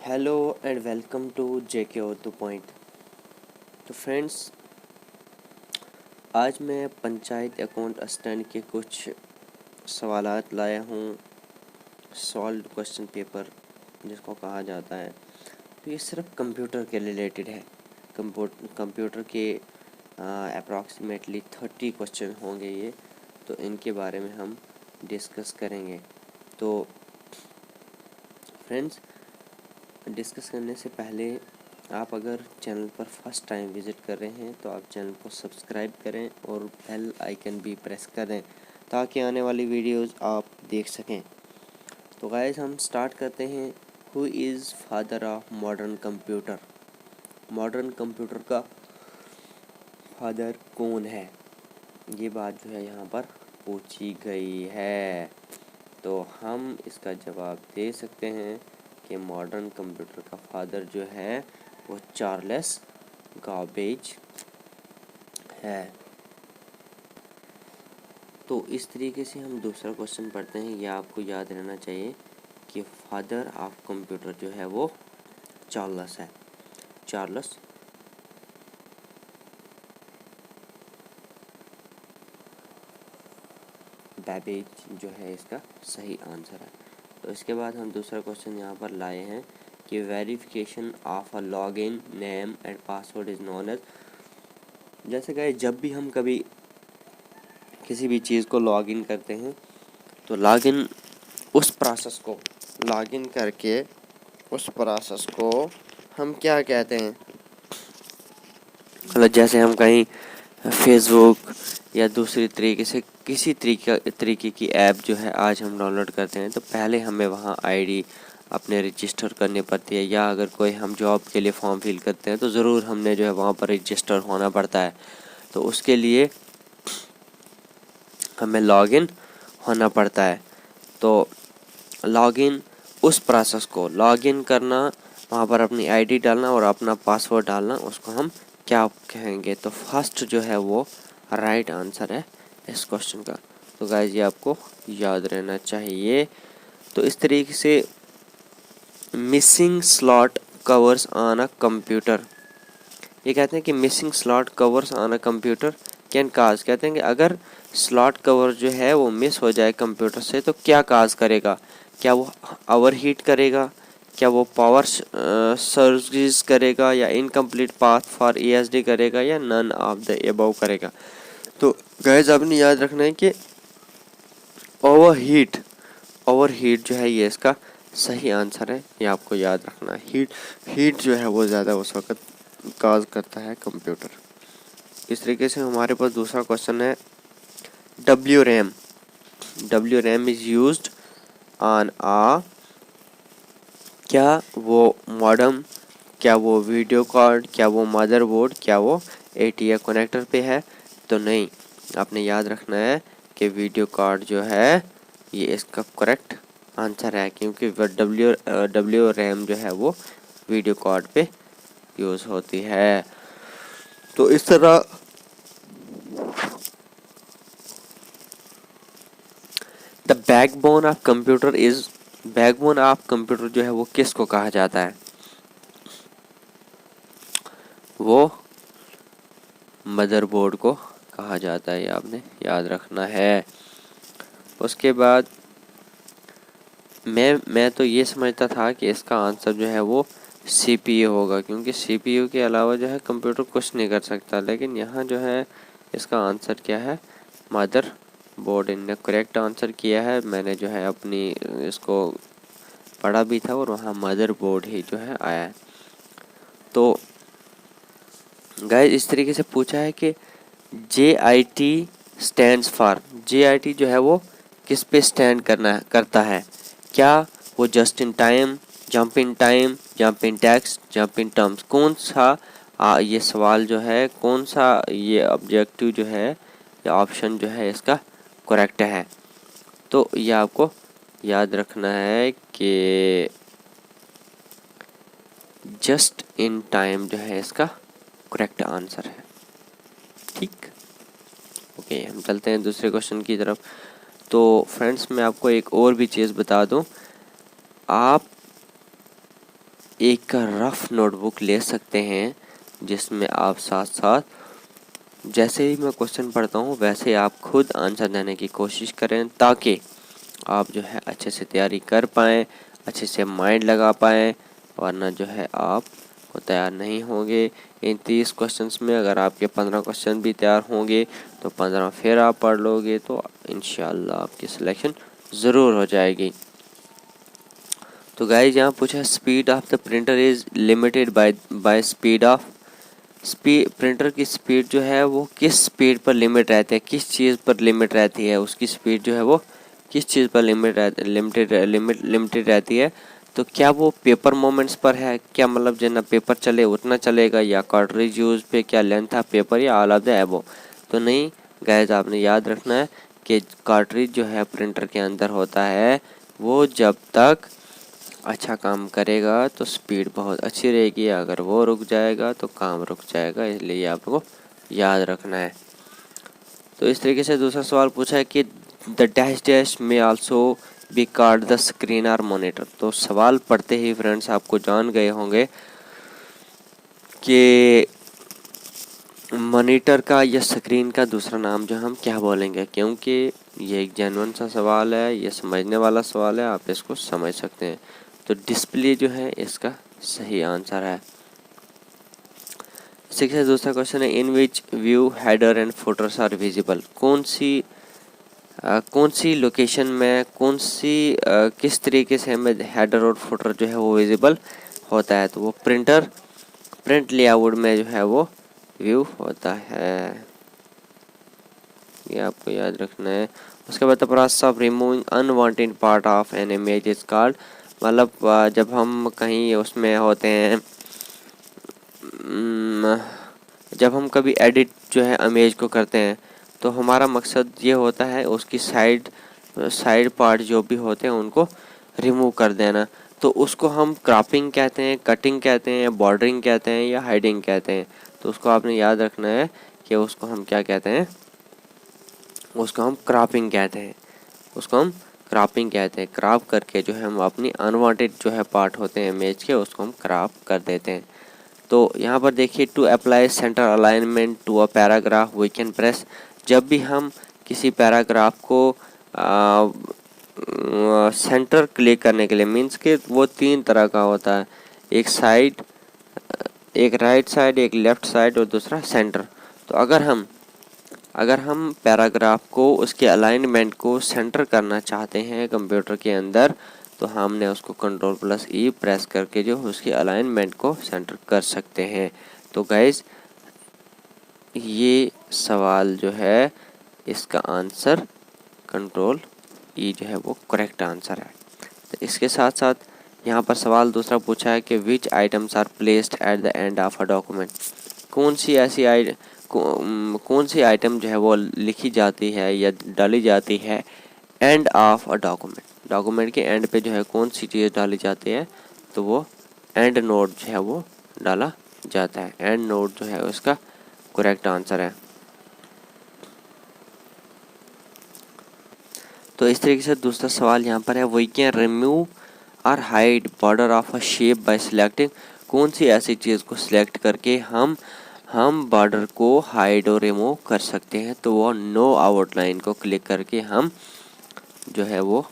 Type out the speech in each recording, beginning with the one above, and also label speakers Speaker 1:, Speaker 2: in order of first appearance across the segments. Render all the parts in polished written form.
Speaker 1: Hello and welcome to JK Urdu point. तो friends, आज मैं पंचायत अकाउंट असिस्टेंट के कुछ सवालात लाया हूँ। सॉल्व्ड क्वेश्चन पेपर जिसको कहा जाता है। तो ये सिर्फ कंप्यूटर के रिलेटेड है। कंप्यूटर के अप्रॉक्सीमेटली 30 क्वेश्चन होंगे ये। तो इनके बारे में हम डिस्कस करेंगे। तो फ्रेंड्स, डिस्कस करने से पहले आप अगर चैनल पर फर्स्ट टाइम विज़िट कर रहे हैं तो आप चैनल को सब्सक्राइब करें और बेल आइकन भी प्रेस करें ताकि आने वाली वीडियोस आप देख सकें। तो गाइस, हम स्टार्ट करते हैं। Who is father of modern computer? Modern computer का फादर कौन है? ये बात जो है यहाँ पर पूछी गई है। तो हम इसका जवाब दे सकते हैं कि मॉडर्न कंप्यूटर का फादर जो है वो चार्ल्स गॉबेज है। तो इस तरीके से हम दूसरा क्वेश्चन पढ़ते हैं। यह आपको याद रहना चाहिए कि फादर ऑफ कंप्यूटर जो है वो चार्ल्स है। चार्ल्स बैबेज जो है इसका सही आंसर है। तो इसके बाद हम दूसरा क्वेश्चन यहाँ पर लाए हैं कि verification of a login name and password is known as. जैसे कि जब भी हम कभी किसी भी चीज़ को लॉगिन करते हैं तो लॉगिन उस प्रोसेस को लॉगिन करके उस प्रोसेस को हम क्या कहते हैं? मतलब जैसे हम कहीं फेसबुक या दूसरी तरीके से किसी तरीके की ऐप जो है आज हम डाउनलोड करते हैं तो पहले हमें वहाँ आईडी अपने रजिस्टर करनी पड़ती है, या अगर कोई हम जॉब के लिए फॉर्म फिल करते हैं तो ज़रूर हमने जो है वहाँ पर रजिस्टर होना पड़ता है। तो उसके लिए हमें लॉगिन होना पड़ता है। तो लॉगिन उस प्रोसेस को लॉगिन करना, वहाँ पर अपनी आईडी डालना और अपना पासवर्ड डालना, उसको हम क्या कहेंगे? तो फर्स्ट जो है वो राइट आंसर है इस क्वेश्चन का। तो गाइस, ये आपको याद रहना चाहिए। तो इस तरीके से missing slot covers on a computer, ये कहते हैं कि missing slot covers on a computer can cause, कहते हैं कि अगर स्लॉट कवर जो है वो मिस हो जाए कंप्यूटर से तो क्या काज करेगा? क्या वो ओवर हीट करेगा, क्या वो पावर सर्विस करेगा, या इनकम्प्लीट पाथ फॉर ईएसडी करेगा, या नन ऑफ द अबव करेगा? तो गाइस, आपने याद रखना है कि ओवर हीट जो है ये इसका सही आंसर है। ये आपको याद रखना है। हीट जो है वो ज़्यादा उस वक्त काज करता है कंप्यूटर। इस तरीके से हमारे पास दूसरा क्वेश्चन है W RAM is used on ah, क्या वो मॉडेम, क्या वो वीडियो कार्ड, क्या वो मदरबोर्ड, क्या वो एटीए कनेक्टर पे है? तो नहीं, आपने याद रखना है कि वीडियो कार्ड जो है ये इसका करेक्ट आंसर है, क्योंकि डब्ल्यू रैम जो है वो वीडियो कार्ड पे यूज़ होती है। तो इस तरह the backbone of computer is, backbone of computer जो है वो किसको कहा जाता है? वो मदरबोर्ड को कहा जाता है। ये आपने याद रखना है। उसके बाद मैं तो ये समझता था कि इसका आंसर जो है वो सीपीयू होगा, क्योंकि सीपीयू के अलावा जो है कंप्यूटर कुछ नहीं कर सकता। लेकिन यहाँ जो है इसका आंसर क्या है? Mother board. इनने करेक्ट आंसर किया है। मैंने जो है अपनी इसको पढ़ा भी था और वहाँ मदर बोर्ड ही जो है आया है। तो गाइस, इस तरीके से पूछा है कि JIT स्टैंड्स फॉर, JIT जो है वो किस पे स्टैंड करता है? क्या वो just in time, jump in time, jump in text, jump in terms? कौन सा ये सवाल जो है, कौन सा ये ऑब्जेक्टिव जो है या ऑप्शन जो है इसका करेक्ट है? तो ये आपको याद रखना है कि जस्ट इन टाइम जो है इसका करेक्ट आंसर है। ठीक, ओके, हम चलते हैं दूसरे क्वेश्चन की तरफ। तो फ्रेंड्स, मैं आपको एक और भी चीज़ बता दूं। आप एक रफ नोटबुक ले सकते हैं, जिसमें आप साथ साथ जैसे ही मैं क्वेश्चन पढ़ता हूँ वैसे आप खुद आंसर देने की कोशिश करें, ताकि आप जो है अच्छे से तैयारी कर पाएँ, अच्छे से माइंड लगा पाएँ। वरना जो है आप को तैयार नहीं होंगे। इन 30 क्वेश्चंस में अगर आपके 15 क्वेश्चन भी तैयार होंगे तो 15 फिर आप पढ़ लोगे तो इंशाल्लाह आपकी सिलेक्शन ज़रूर हो जाएगी। तो गाइज यहाँ पूछा speed of the printer is limited by speed of printer की स्पीड जो है वो किस स्पीड पर लिमिट रहती है, किस चीज़ पर लिमिट रहती है, उसकी स्पीड जो है वो किस चीज़ पर लिमिटेड रहती है। तो क्या वो पेपर मोमेंट्स पर है, क्या मतलब जितना पेपर चले उतना चलेगा, या कार्ट्रिज यूज़ पे, क्या लेंथ ऑफ पेपर, या ऑल ऑफ द एबो। तो नहीं गाइस, आपने याद रखना है कि कार्ट्रिज जो है प्रिंटर के अंदर होता है, वो जब तक अच्छा काम करेगा तो स्पीड बहुत अच्छी रहेगी, अगर वो रुक जाएगा तो काम रुक जाएगा, इसलिए आपको याद रखना है। तो इस तरीके से दूसरा सवाल पूछा है कि द डैश डैश में also be called the screen और मॉनिटर। तो सवाल पढ़ते ही फ्रेंड्स आपको जान गए होंगे कि मॉनिटर का या स्क्रीन का दूसरा नाम जो हम क्या बोलेंगे, क्योंकि ये एक जेन्युइन सा सवाल है, ये समझने वाला सवाल है, आप इसको समझ सकते हैं। तो डिस्प्ले जो है इसका सही आंसर है। इसी के साथ दूसरा क्वेश्चन है in which view header and footers are visible. कौन सी लोकेशन में किस तरीके से हमें हेडर और फुटर जो है वो विजिबल होता है। तो वो प्रिंट लेआउट में जो है वो व्यू होता है, ये आपको याद रखना है। उसके बाद the process of removing unwanted part of an image is called, मतलब जब हम कहीं उसमें होते हैं, जब हम कभी एडिट जो है इमेज को करते हैं तो हमारा मकसद ये होता है उसकी साइड पार्ट जो भी होते हैं उनको रिमूव कर देना। तो उसको हम क्रॉपिंग कहते हैं, कटिंग कहते हैं, बॉर्डरिंग कहते हैं, या हाइडिंग कहते हैं। तो उसको आपने याद रखना है कि उसको हम क्या कहते हैं, उसको हम क्रॉपिंग कहते हैं, उसको हम क्रॉपिंग कहते हैं। क्रॉप करके जो है हम अपनी अनवांटेड जो है पार्ट होते हैं इमेज के, उसको हम क्रॉप कर देते हैं। तो यहाँ पर देखिए to apply centre alignment to a paragraph we can press. जब भी हम किसी पैराग्राफ को सेंटर क्लिक करने के लिए, मीन्स के वो 3 तरह का होता है, एक साइड, एक राइट साइड, एक लेफ्ट साइड और दूसरा सेंटर। तो अगर हम पैराग्राफ को उसके अलाइनमेंट को सेंटर करना चाहते हैं कंप्यूटर के अंदर, तो हमने उसको Ctrl+E प्रेस करके जो उसके अलाइनमेंट को सेंटर कर सकते हैं। तो गाइज ये सवाल जो है इसका आंसर Ctrl+E जो है वो करेक्ट आंसर है। तो इसके साथ साथ यहाँ पर सवाल दूसरा पूछा है कि which items are placed at the end of a document. कौन सी आइटम जो है वो लिखी जाती है या डाली जाती है and of a document. Document के एंड पे जो है कौन सी चीज़ डाली जाती है, तो वो एंड नोट जो है वो डाला जाता है। एंड नोट जो है उसका करेक्ट आंसर है। तो इस तरीके से दूसरा सवाल यहाँ पर है वी कैन रिमूव और hide border of a shape by selecting. कौन सी ऐसी चीज़ को सिलेक्ट करके हम बॉर्डर को हाइड और रिमूव कर सकते हैं। तो वो नो आउटलाइन को क्लिक करके हम जो है वो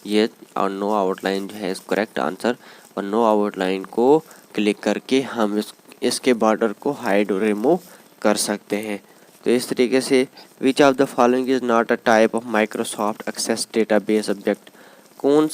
Speaker 1: ये, और नो आउटलाइन जो है इस करेक्ट आंसर, और नो आउटलाइन को क्लिक करके हम इसके बॉर्डर को हाइड और रिमूव कर सकते हैं। तो इस तरीके से which of the following is not a type of Microsoft Access database object. कौन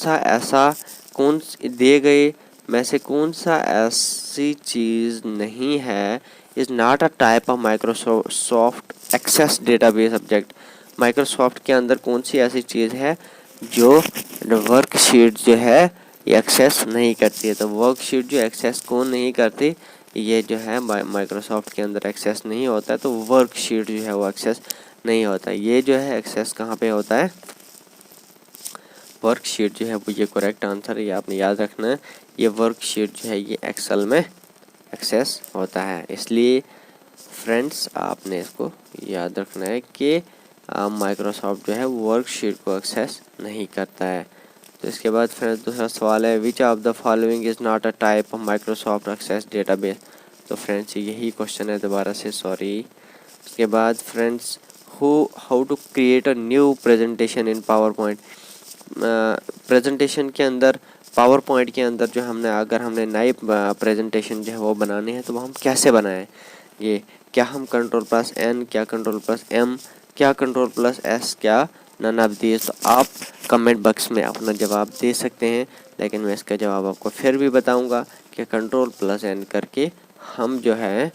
Speaker 1: दिए गए में से कौन सा ऐसी चीज़ नहीं है, is not a type of Microsoft Access database object. Microsoft के अंदर कौन सी ऐसी चीज़ है जो वर्कशीट जो है एक्सेस नहीं करती है। तो वर्कशीट जो एक्सेस कौन नहीं करती, ये जो है माइक्रोसॉफ्ट के अंदर एक्सेस नहीं होता है। तो वर्कशीट जो है वो एक्सेस नहीं होता है। ये जो है एक्सेस कहाँ पे होता है, वर्कशीट जो है वो ये करेक्ट आंसर है, ये आपने याद रखना है। ये वर्कशीट जो है ये एक्सेल में एक्सेस होता है। इसलिए फ्रेंड्स आपने इसको याद रखना है कि माइक्रोसॉफ्ट जो है वर्कशीट को एक्सेस नहीं करता है। तो इसके बाद फिर दूसरा सवाल है which of the following is not a type of Microsoft Access database. तो फ्रेंड्स यही क्वेश्चन है दोबारा से, सॉरी। उसके बाद friends how to create a new presentation in PowerPoint. Presentation के अंदर, पावर पॉइंट के अंदर जो अगर हमने नई प्रेजेंटेशन जो है वो बनानी है तो वो हम कैसे बनाएं। ये क्या हम Ctrl+N, क्या Ctrl+M, क्या Ctrl+S, क्या नन ऑफ दीज। तो आप कमेंट बॉक्स में अपना जवाब दे सकते हैं, लेकिन मैं इसका जवाब आपको फिर भी बताऊंगा कि Ctrl+N करके हम जो है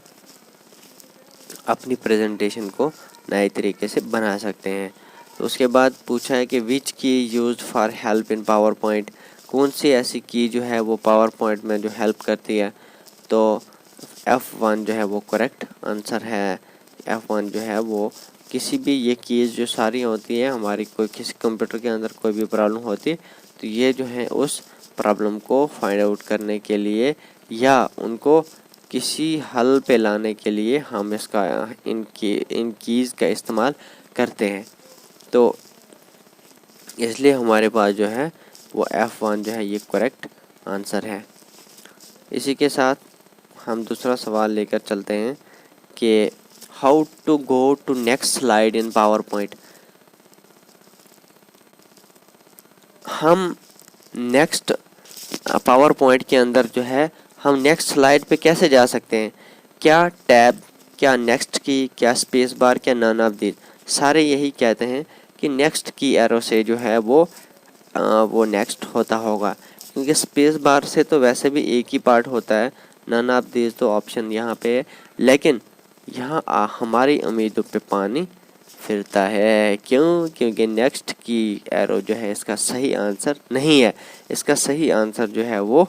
Speaker 1: अपनी प्रेजेंटेशन को नए तरीके से बना सकते हैं। तो उसके बाद पूछा है कि विच की used for help in power point. कौन सी ऐसी की जो है वो पावर पॉइंट में जो हेल्प करती है। तो F1 जो है वो करेक्ट आंसर है। F1 जो है वो किसी भी ये कीज़ जो सारी होती है हमारी, कोई किसी कंप्यूटर के अंदर कोई भी प्रॉब्लम होती है तो ये जो है उस प्रॉब्लम को फाइंड आउट करने के लिए या उनको किसी हल पे लाने के लिए हम इन कीज़ का इस्तेमाल करते हैं। तो इसलिए हमारे पास जो है वो F1 जो है ये करेक्ट आंसर है। इसी के साथ हम दूसरा सवाल लेकर चलते हैं कि how to go to next slide in PowerPoint. हम नेक्स्ट पावर पॉइंट के अंदर जो है हम नेक्स्ट स्लाइड पे कैसे जा सकते हैं। क्या टैब, क्या नेक्स्ट की, क्या स्पेस बार, क्या नन ऑफ दीज। सारे यही कहते हैं कि नेक्स्ट की एरो से जो है वो नेक्स्ट होता होगा, क्योंकि स्पेस बार से तो वैसे भी एक ही पार्ट होता है। नन ऑफ दीज तो ऑप्शन यहाँ पे है, लेकिन यहाँ हमारी उम्मीदों पे पानी फिरता है। क्यों? क्योंकि नेक्स्ट की एरो जो है इसका सही आंसर नहीं है। इसका सही आंसर जो है वो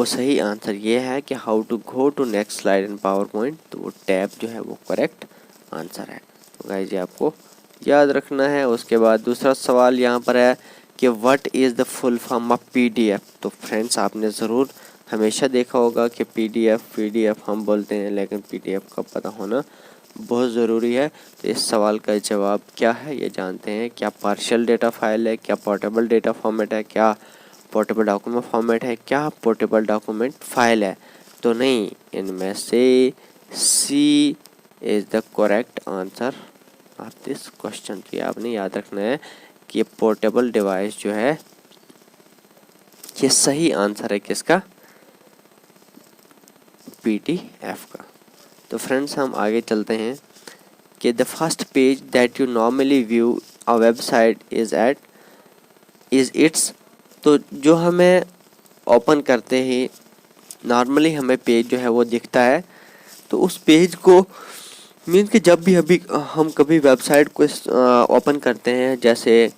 Speaker 1: सही आंसर ये है कि how to go to next slide in PowerPoint. तो वो टैब जो है वो करेक्ट आंसर है। तो गाइस ये आपको याद रखना है। उसके बाद दूसरा सवाल यहाँ पर है कि what is the full form of PDF। तो फ्रेंड्स आपने ज़रूर हमेशा देखा होगा कि PDF हम बोलते हैं, लेकिन PDF का पता होना बहुत ज़रूरी है। तो इस सवाल का जवाब क्या है ये जानते हैं। क्या पार्शियल डेटा फाइल है, क्या पोर्टेबल डेटा फॉर्मेट है, क्या पोर्टेबल डॉक्यूमेंट फॉर्मेट है, क्या पोर्टेबल डॉक्यूमेंट फाइल है। तो नहीं, इनमें से C is the correct answer of this question. तो ये आपने याद रखना है कि पोर्टेबल डिवाइस जो है ये सही आंसर है किसका, PDF का। तो फ्रेंड्स हम आगे चलते हैं कि the first page that you normally view a website is it's. तो जो हमें ओपन करते ही नॉर्मली हमें पेज जो है वो दिखता है, तो उस पेज को मीन्स कि जब भी अभी हम कभी वेबसाइट को ओपन करते हैं, जैसे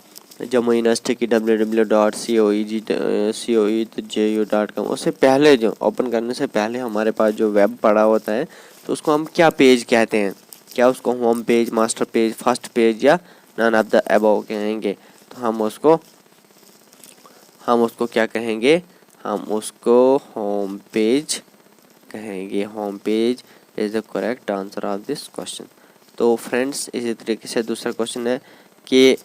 Speaker 1: जम्मू यूनिवर्सिटी की www.coegu.com, उससे पहले जो ओपन करने से पहले हमारे पास जो वेब पड़ा होता है तो उसको हम क्या पेज कहते हैं। क्या उसको home page, master page, first page या नन ऑफ द अबव कहेंगे। तो हम उसको क्या कहेंगे, हम उसको होम पेज कहेंगे। Home page is the correct answer of this question. तो फ्रेंड्स इसी तरीके से दूसरा क्वेश्चन है कि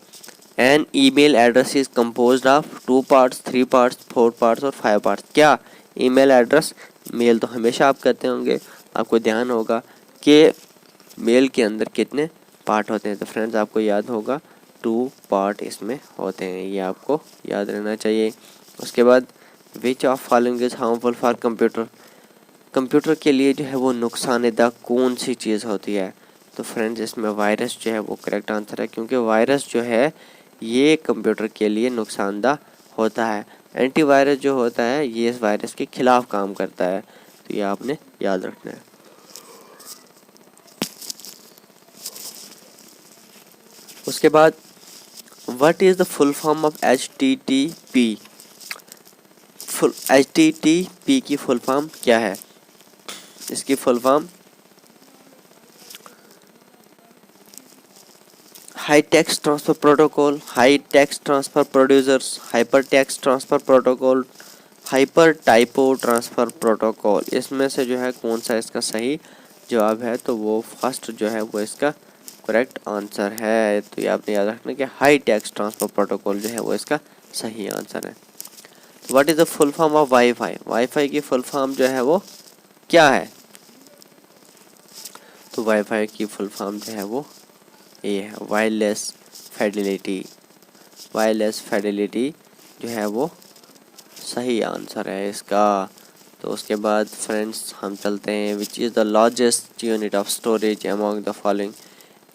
Speaker 1: an email address is composed of 2 parts, 3 parts, 4 parts और 5 पार्ट्स। क्या ईमेल एड्रेस, मेल तो हमेशा आप करते होंगे, आपको ध्यान होगा कि मेल के अंदर कितने पार्ट होते हैं। तो फ्रेंड्स आपको याद होगा 2 पार्ट इसमें होते हैं, ये आपको याद रहना चाहिए। उसके बाद which of following is harmful for computer. Computer के लिए जो है वो नुकसानदेह कौन सी चीज़ होती है। तो फ्रेंड्स इसमें वायरस जो है वो करेक्ट आंसर है, क्योंकि वायरस जो है ये कंप्यूटर के लिए नुकसानदेह होता है। एंटीवायरस जो होता है ये इस वायरस के खिलाफ काम करता है। तो ये आपने याद रखना है। उसके बाद what is the full form of HTTP। HTTP की फुल फॉर्म क्या है। इसकी full form high text transfer protocol, high text transfer producers, hyper text transfer protocol, hyper typo transfer protocol. इसमें से जो है कौन सा इसका सही जवाब है। तो वो फर्स्ट जो है वो इसका करेक्ट आंसर है। तो ये आपने याद रखना कि हाई टेक्स्ट ट्रांसफर प्रोटोकॉल जो है वो इसका सही आंसर है। What is the full form of wifi? Wifi की फुल फॉर्म जो है वो क्या है? तो वाईफाई की फुल फॉर्म जो है वो ये है, वायरलेस फिडेलिटी। वायरलेस फिडेलिटी जो है वो सही आंसर है इसका। तो उसके बाद फ्रेंड्स हम चलते हैं, which is the largest unit of storage among the following.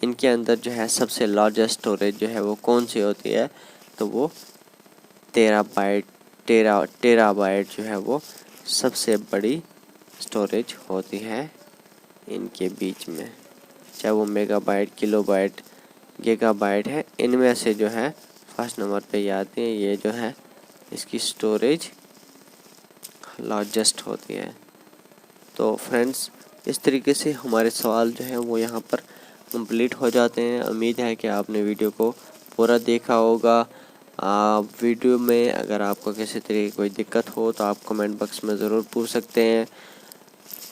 Speaker 1: इनके अंदर जो है सबसे लार्जेस्ट स्टोरेज जो है वो कौन सी होती है? तो वो टेराबाइट जो है वो सबसे बड़ी स्टोरेज होती है इनके बीच में। चाहे वो मेगाबाइट, किलोबाइट, गीगाबाइट है, इनमें से जो है फर्स्ट नंबर पे ये आती है, ये जो है इसकी स्टोरेज लार्जेस्ट होती है। तो फ्रेंड्स इस तरीके से हमारे सवाल जो है वो यहाँ पर कंप्लीट हो जाते हैं। उम्मीद है कि आपने वीडियो को पूरा देखा होगा। वीडियो में अगर आपको किसी तरह की कोई दिक्कत हो तो आप कमेंट बॉक्स में ज़रूर पूछ सकते हैं।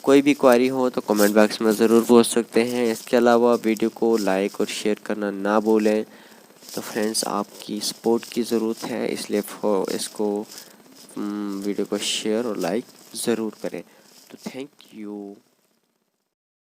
Speaker 1: कोई भी क्वेरी हो तो कमेंट बॉक्स में ज़रूर पूछ सकते हैं। इसके अलावा वीडियो को लाइक और शेयर करना ना भूलें। तो फ्रेंड्स आपकी सपोर्ट की ज़रूरत है, इसलिए इसको वीडियो को शेयर और लाइक ज़रूर करें। तो थैंक यू।